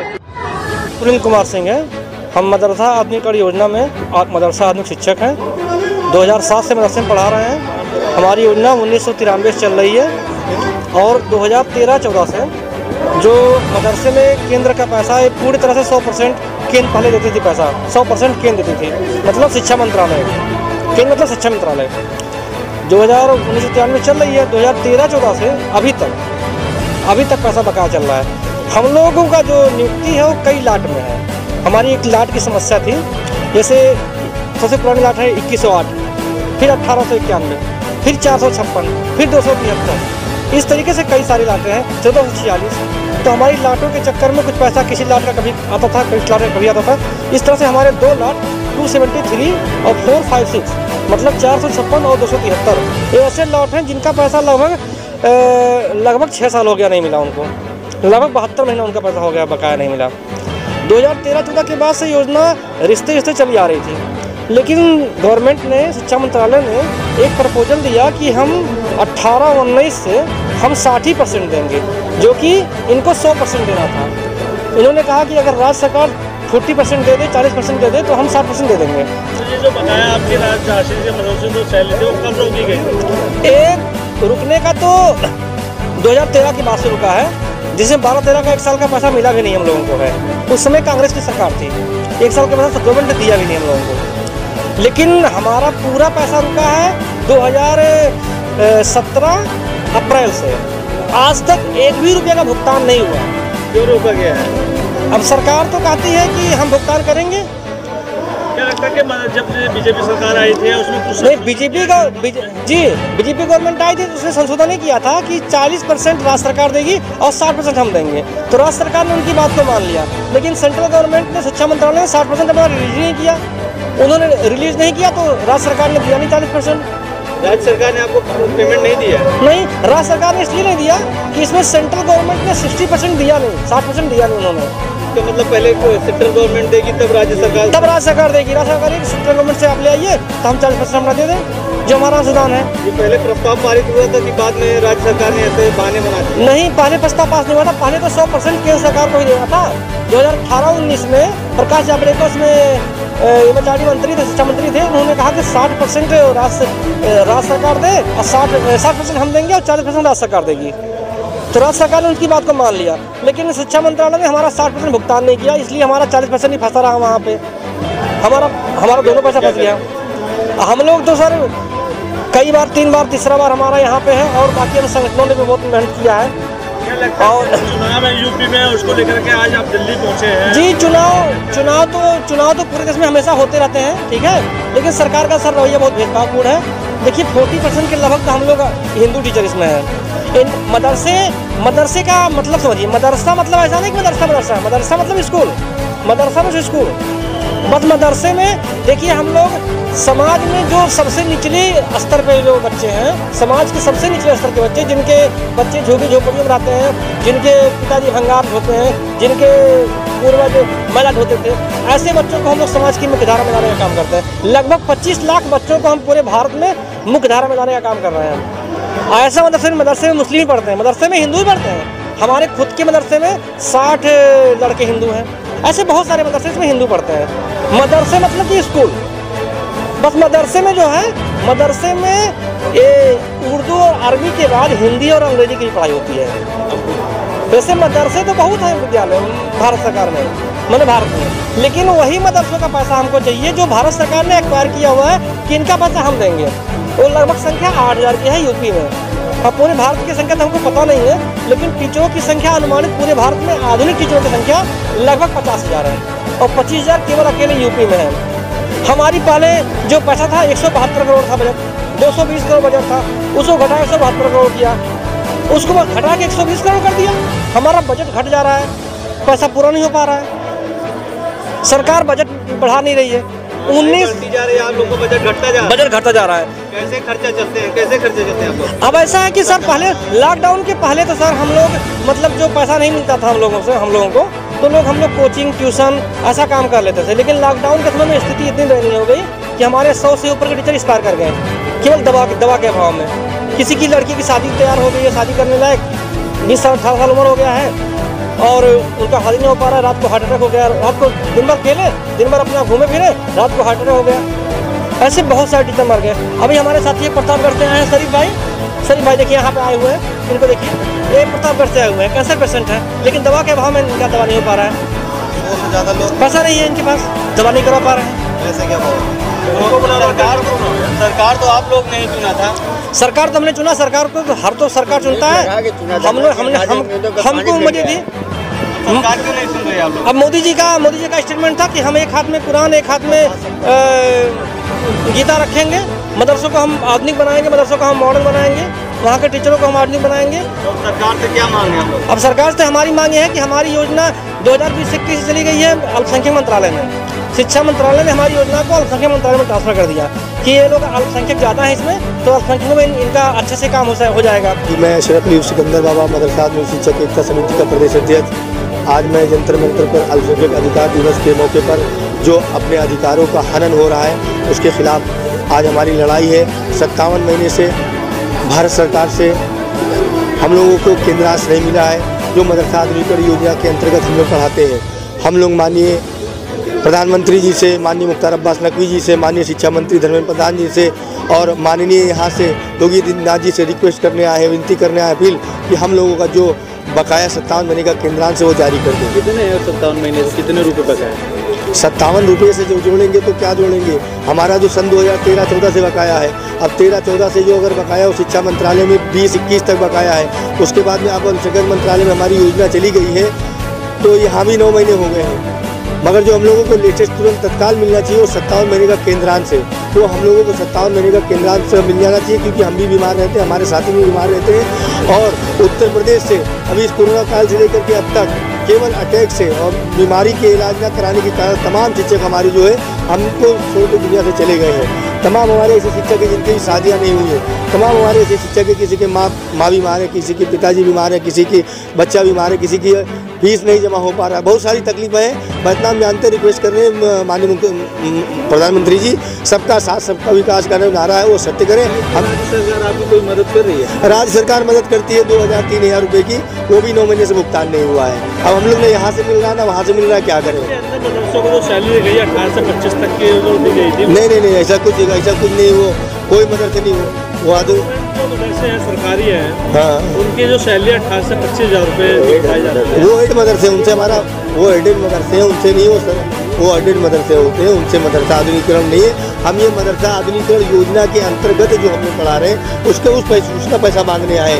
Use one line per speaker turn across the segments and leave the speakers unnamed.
सुनील कुमार सिंह है। हम मदरसा आधुनिकरण योजना में मदरसा आधुनिक शिक्षक हैं। 2007 से मदरसे में पढ़ा रहे हैं। हमारी योजना 1993 से चल रही है और 2013-14 से जो मदरसे में केंद्र का पैसा है पूरी तरह से 100% केंद्र पहले देती थी। पैसा 100% केंद्र देती थी, मतलब शिक्षा मंत्रालय। केंद्र मतलब शिक्षा मंत्रालय। 1993 चल रही है, 2013-14 से अभी तक पैसा बकाया चल रहा है। हम लोगों का जो नियुक्ति है वो कई लाट में है। हमारी एक लाट की समस्या थी, जैसे सबसे पुरानी लाट है 2108, फिर 1891, फिर 456, फिर 273। इस तरीके से कई सारी लाटें हैं, 1446। तो हमारी लाटों के चक्कर में कुछ पैसा किसी लाट का कभी आता था, किसी लाट का कभी आता था। इस तरह से हमारे 2 लाट 273 और 456, मतलब 456 और 273 ये ऐसे लाट हैं जिनका पैसा लगभग 6 साल हो गया नहीं मिला उनको। लगभग 72 महीना उनका पैसा हो गया, बकाया नहीं मिला। 2013-14 के बाद से योजना रिश्ते चली आ रही थी, लेकिन गवर्नमेंट ने, शिक्षा मंत्रालय ने एक प्रपोजल दिया कि हम 18-19 से हम 60% देंगे, जो कि इनको 100% देना था। इन्होंने कहा कि अगर राज्य सरकार 40% दे दे, 40% दे दे, तो हम 60% दे देंगे।
तो ये जो बताया आपके राज्य से मदरसे जो सैलरी थी वो कब रोकी गई?
एक रुकने का तो 2013 के बाद से रुका है, जिसमें 12-13 का 1 साल का पैसा मिला भी नहीं हम लोगों को है। उस समय कांग्रेस की सरकार थी, 1 साल का पैसा गवर्नमेंट ने दिया भी नहीं हम लोगों को। लेकिन हमारा पूरा पैसा रुका है 2017 अप्रैल से आज तक 1 भी रुपये का भुगतान नहीं हुआ।
क्यों रोका गया है?
अब सरकार तो कहती है कि हम भुगतान करेंगे।
क्या लगता है कि जब बीजेपी सरकार आई थी उसमें कुछ
नहीं, बीजेपी गवर्नमेंट आई थी तो उसने संशोधन ही किया था कि 40% राज्य सरकार देगी और 60% हम देंगे। तो राज्य सरकार ने उनकी बात को मान लिया, लेकिन सेंट्रल गवर्नमेंट ने, शिक्षा मंत्रालय ने 60% हमारा रिलीज नहीं किया। उन्होंने रिलीज नहीं किया तो राज्य सरकार ने दिया नहीं 40%।
राज्य सरकार ने आपको पेमेंट नहीं दिया?
नहीं, राज्य सरकार ने इसलिए नहीं दिया कि इसमें सेंट्रल गवर्नमेंट ने 60% दिया नहीं, 60% दिया नहीं उन्होंने।
तो मतलब पहले सेंट्रल गवर्नमेंट देगी तब राज्य सरकार
देगी। राज्य सरकार सेंट्रल गवर्नमेंट से आप ले आइए तो हम 40% हमरा दे दें, जो हमारा अनुदान है।
ये पहले प्रस्ताव पारित हुआ था कि बाद में राज्य सरकार ने ऐसे बहाने बना दिए?
नहीं, पहले प्रस्ताव पास नहीं हुआ था। पहले तो 100% केंद्र सरकार को ही देना था। 2018-19 में प्रकाश जावड़ेकर उसमें एमएचआरडी मंत्री थे, शिक्षा मंत्री थे। उन्होंने कहा कि 60% राज्य सरकार दे और 60% हम देंगे और 40% राज्य सरकार देगी। तो राज्य सरकार ने उनकी बात को मान लिया, लेकिन शिक्षा मंत्रालय ने हमारा 60% भुगतान नहीं किया, इसलिए हमारा 40% ही फंसा रहा वहाँ पे। हमारा दोनों पैसा फंस गया। हम लोग तो सर कई बार, 3 बार, तीसरा बार हमारा यहाँ पे है और बाकी संगठनों ने भी बहुत मेहनत किया है।
और चुनाव है यूपी में, उसको लेकर के आज आप दिल्ली पहुँचे हैं।
जी, चुनाव तो पूरे देश में हमेशा होते रहते हैं, ठीक है, लेकिन सरकार का सर रवैया बहुत भेदभावपूर्ण है। देखिए 40% के लगभग तो हम लोग हिंदू टीचर इसमें हैं। मदरसे का मतलब समझिए, मदरसा मतलब ऐसा नहीं कि मदरसा मतलब स्कूल, मदरसा में स्कूल। बस मदरसे में देखिए हम लोग समाज में जो सबसे निचले स्तर पे जो बच्चे हैं, समाज के सबसे निचले स्तर के बच्चे, जिनके बच्चे झोपड़ी झोपड़ियों में रहते हैं, जिनके पिताजी भंगार ढोते हैं, जिनके पूर्वज मैला ढोते थे, ऐसे बच्चों को हम लोग समाज की मुख्यधारा में लाने का काम करते हैं। लगभग 25 लाख बच्चों को हम पूरे भारत में मुख्यधारा में लाने का काम कर रहे हैं। ऐसा मदरसे में मुस्लिम पढ़ते हैं, मदरसे में हिंदू पढ़ते हैं। हमारे खुद के मदरसे में 60 लड़के हिंदू हैं। ऐसे बहुत सारे मदरसे इसमें हिंदू पढ़ते हैं। मदरसे मतलब कि स्कूल। बस मदरसे में जो है, मदरसे में ये उर्दू और अरबी के बाद हिंदी और अंग्रेजी की पढ़ाई होती है। वैसे मदरसे तो बहुत हैं विद्यालय भारत सरकार में, मैंने भारत में, लेकिन वही मदरसों का पैसा हमको चाहिए जो भारत सरकार ने एक्वायर किया हुआ है कि इनका पैसा हम देंगे। वो लगभग संख्या 8000 की है यूपी में। अब पूरे भारत की संख्या तो हमको पता नहीं है, लेकिन टीचरों की संख्या अनुमानित पूरे भारत में आधुनिक टीचरों की संख्या लगभग 50,000 है और 25,000 केवल अकेले यूपी में है। हमारी पहले जो पैसा था 172 करोड़ था बजट, 220 करोड़ बजट था, उसको घटा 172 करोड़ किया, उसको घटा के 120 करोड़ कर दिया। हमारा बजट घट जा रहा है, पैसा पूरा नहीं हो पा रहा है, सरकार बजट बढ़ा नहीं रही है। 19
आप लोगों का बजट
घटता जा रहा है।
कैसे खर्चे चलते हैं आप लोग?
अब ऐसा है कि सर पहले लॉकडाउन के पहले तो सर हम लोग मतलब जो पैसा नहीं मिलता था हम लोगों को तो हम लोग कोचिंग, ट्यूशन ऐसा काम कर लेते थे। लेकिन लॉकडाउन के समय में स्थिति इतनी दयनीय हो गई कि हमारे 100 से ऊपर के टीचर एक्सपायर कर गए केवल दवा के अभाव में। किसी की लड़की की शादी तैयार हो गई है, शादी करने लायक, 20 साल 18 साल उम्र हो गया है, और उनका हाल ही नहीं हो पा रहा है। रात को हार्ट अटैक हो गया, रात को दिन भर खेले, दिन भर अपना घूमे फिरे, रात को हार्ट अटैक हो गया। ऐसे बहुत सारे टीचर मर गए। अभी हमारे साथी प्रतापगढ़ से आए हैं शरीफ भाई देखिए यहाँ पे आए हुए हैं, इनको देखिए, ये प्रतापगढ़ से आए हुए हैं, कैंसर पेशेंट है, लेकिन दवा के अभाव में इनका दवा नहीं हो पा रहा है।
बहुत ज़्यादा लोग
पैसा नहीं है इनके पास, दवा नहीं करवा पा रहे हैं।
ऐसे क्या सरकार तो आप लोग ने ही चुना था।
सरकार तो हमने चुना, सरकार को तो हर तो सरकार चुनता है, हमको मजे दी।
सरकार क्यों नहीं सुन रही आप लोग?
अब मोदी जी का स्टेटमेंट था कि हम एक हाथ में कुरान, एक हाथ में गीता रखेंगे, मदरसों को हम आधुनिक बनाएंगे, मदरसों को हम मॉडर्न बनाएंगे, वहाँ के टीचरों को हम आधुनिक बनाएंगे।
तो सरकार से क्या मांग है हम लोग?
अब सरकार से हमारी मांग है कि हमारी योजना 2020-21 से चली गई है अल्पसंख्यक मंत्रालय में, शिक्षा मंत्रालय ने हमारी योजना को अल्पसंख्यक मंत्रालय में ट्रांसफर कर दिया कि ये लोग अल्पसंख्यक ज़्यादा है इसमें, तो अल्पसंख्यकों में इनका अच्छे से काम हो जाएगा।
मैं अशरफ अली सिकंदर बाबा मदरसा आधुनिक शिक्षक एकता समिति का प्रदेश अध्यक्ष। आज मैं जंतर मंतर पर अल्पसंख्यक अधिकार दिवस के मौके पर जो अपने अधिकारों का हनन हो रहा है उसके खिलाफ आज हमारी लड़ाई है। 57 महीने से भारत सरकार से हम लोगों को केंद्र आश्रय मिला है, जो मदरसा आधुनिकीकरण योजना के अंतर्गत हम लोग पढ़ाते हैं। हम लोग माननीय प्रधानमंत्री जी से, माननीय मुख्तार अब्बास नकवी जी से, माननीय शिक्षा मंत्री धर्मेंद्र प्रधान जी से और माननीय यहाँ से योगी आदित्यनाथ जी से रिक्वेस्ट करने आए हैं, विनती करने आए अपील कि हम लोगों का जो बकाया 57 महीने का केंद्रांश से वो जारी कर दें।
कितने हैं 57 महीने से, कितने रुपए बकाया?
57 रुपये से जो जोड़ेंगे तो क्या जोड़ेंगे, हमारा जो सन 2013-14 से बकाया है, अब 13-14 से जो अगर बकाया हो शिक्षा मंत्रालय में 20-21 तक बकाया है, उसके बाद में अब अल्पसंख्यक मंत्रालय में हमारी योजना चली गई है, तो यहाँ भी 9 महीने हो गए हैं। मगर जो हम लोगों को लेटेस्ट तुरंत तत्काल मिलना चाहिए वो 57 महीने का केंद्रांश है, तो हम लोगों को 57 महीने का केंद्रांश मिल जाना चाहिए, क्योंकि हम भी बीमार रहते हैं, हमारे साथी भी बीमार रहते हैं। और उत्तर प्रदेश से अभी इस कोरोना काल से लेकर के अब तक केवल अटैक से और बीमारी के इलाज न कराने के कारण तमाम शिक्षक हमारी जो है हमको छोड़ के दुनिया से चले गए हैं। तमाम हमारे ऐसे शिक्षक हैं जिनकी शादियाँ नहीं हुई है, तमाम हमारे ऐसे शिक्षक हैं किसी के माँ बीमार है, किसी के पिताजी बीमार है, किसी की बच्चा बीमार है, किसी की फीस नहीं जमा हो पा रहा है, बहुत सारी तकलीफें हैं। बदनाम जानते रिक्वेस्ट कर रहे हैं माननीय प्रधानमंत्री जी, सबका साथ सबका विकास का नारा है वो सत्य करें। हम
सरकार आपकी कोई मदद कर रही है?
राज्य सरकार मदद करती है 2000-3000 रुपये की, वो भी 9 महीने से भुगतान नहीं हुआ है। अब हम लोग ने यहाँ से मिल रहा है ना वहाँ से मिल रहा है, क्या करें?
मदरसों को तो सैलरी गई 18 से 25 तक की दी गई थी।
नहीं ऐसा कुछ नहीं, वो कोई मदद नहीं वो आदमी
जो मदरसे हैं सरकारी हैं,
हाँ
उनकी जो सैलरी 18 से 25,000 रुपये दिखाई जाती है।
वो एडेड मदरसे उनसे हमारा वो एडेड मदरसे हैं, उनसे नहीं वो एडेड मदरसे होते हैं, उनसे मदरसा आधुनिकीकरण नहीं है। हम ये मदरसा आधुनिकीकरण योजना के अंतर्गत जो हम लोग पढ़ा रहे हैं उसका पैसा मांगने आए।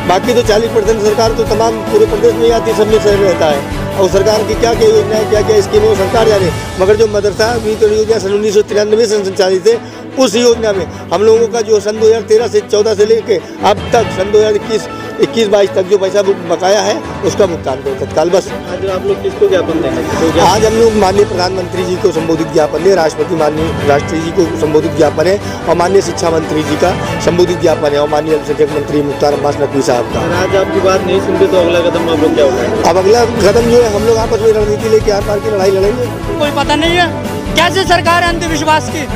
बाकी तो 40% सरकार तो तमाम पूरे प्रदेश में आती, सब में शहर रहता है, और सरकार की क्या योजना है, क्या स्कीम है सरकार जाने। मगर जो मदरसा आधुनिकीकरण योजना सन 1993 से संचालित है, उस योजना में हम लोगों का जो सन 2013 से 14 से लेके अब तक सन 2021-22 तक जो पैसा बकाया है उसका भुगतान करो तत्काल। बस
आज आप लोग किसको ज्ञापन देंगे?
आज हम लोग माननीय प्रधानमंत्री जी को संबोधित ज्ञापन है, राष्ट्रपति माननीय राष्ट्रपति जी को संबोधित ज्ञापन है, और माननीय शिक्षा मंत्री जी का संबोधित ज्ञापन है, और माननीय अल्पसंख्यक मंत्री मुख्तार अब्बास नकवी साहब का।
आज आपकी बात नहीं सुनते तो अगला कदम आप लोग क्या होगा?
अब अगला कदम जो है हम लोग आपस में रणनीति लेके आर पार की लड़ाई लड़ेंगे।
कोई पता नहीं है कैसे सरकार है अंधविश्वास की,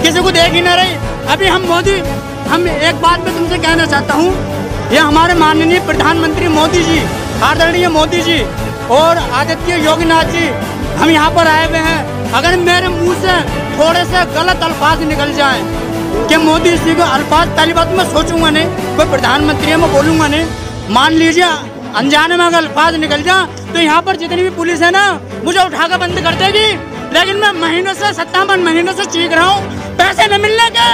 किसी को देख ही ना रही। अभी हम एक बात मैं तुमसे कहना चाहता हूँ, ये हमारे माननीय प्रधानमंत्री मोदी जी, आदरणीय मोदी जी और आदित्य योगीनाथ जी हम यहाँ पर आए हुए हैं। अगर मेरे मुंह से थोड़े से गलत अल्फाज निकल जाएं कि मोदी जी को अल्फाज, पहली बात मैं सोचूंगा नहीं, कोई प्रधानमंत्री है मैं बोलूँगा नहीं। मान लीजिए अनजाने में अगर अल्फाज निकल जाए तो यहाँ पर जितनी भी पुलिस है ना मुझे उठाकर बंद कर देगी। लेकिन मैं महीनों से 57 महीनों से चीख रहा हूँ, पैसे न मिलने के,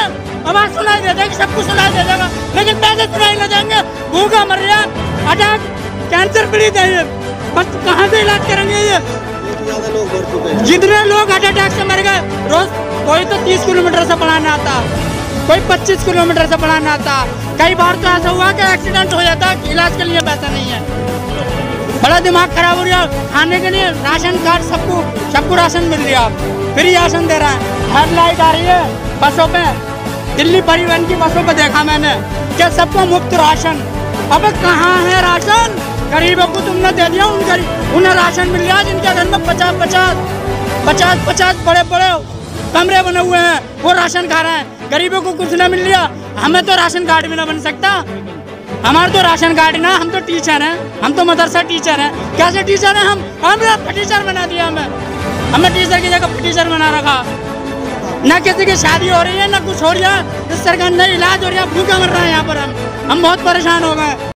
आवाज सुनाई दे देगी, सब कुछ सुनाई दे देगा, लेकिन पैसे सुनाई न देंगे। भूखा मर रहा, अटैक, कैंसर पीड़ित है ये, बस कहाँ से इलाज करेंगे ये? जितने लोग हार्ट अटैक से मर गए रोज, कोई तो 30 किलोमीटर से पढ़ाने आता, कोई 25 किलोमीटर से पढ़ाने आता। कई बार तो ऐसा हुआ कि एक्सीडेंट हो जाता, इलाज के लिए पैसा नहीं है। बड़ा दिमाग खराब हो रहा है। खाने के लिए राशन कार्ड सबको राशन मिल रहा है, फ्री राशन दे रहा है। हेडलाइट आ रही है बसों पे, दिल्ली परिवहन की बसों पे देखा मैंने कि सबको मुफ्त राशन। अब कहाँ है राशन? गरीबों को तुमने दे दिया, उन्हें राशन मिल रहा है जिनके घर में 50 बड़े बड़े कमरे बने हुए हैं, वो राशन खा रहे हैं। गरीबों को कुछ नहीं मिल रहा, हमें तो राशन कार्ड भी ना बन सकता। हमारा तो राशन कार्ड ना, हम तो टीचर हैं, हम तो मदरसा टीचर हैं। कैसे टीचर हैं हमें टीचर बना दिया, हमें टीचर की जगह टीचर बना रखा। ना किसी की शादी हो रही है, ना कुछ हो रही है, इस सरकार नहीं इलाज हो रहा है, भूखा मर रहे हैं यहाँ पर हम बहुत परेशान हो गए।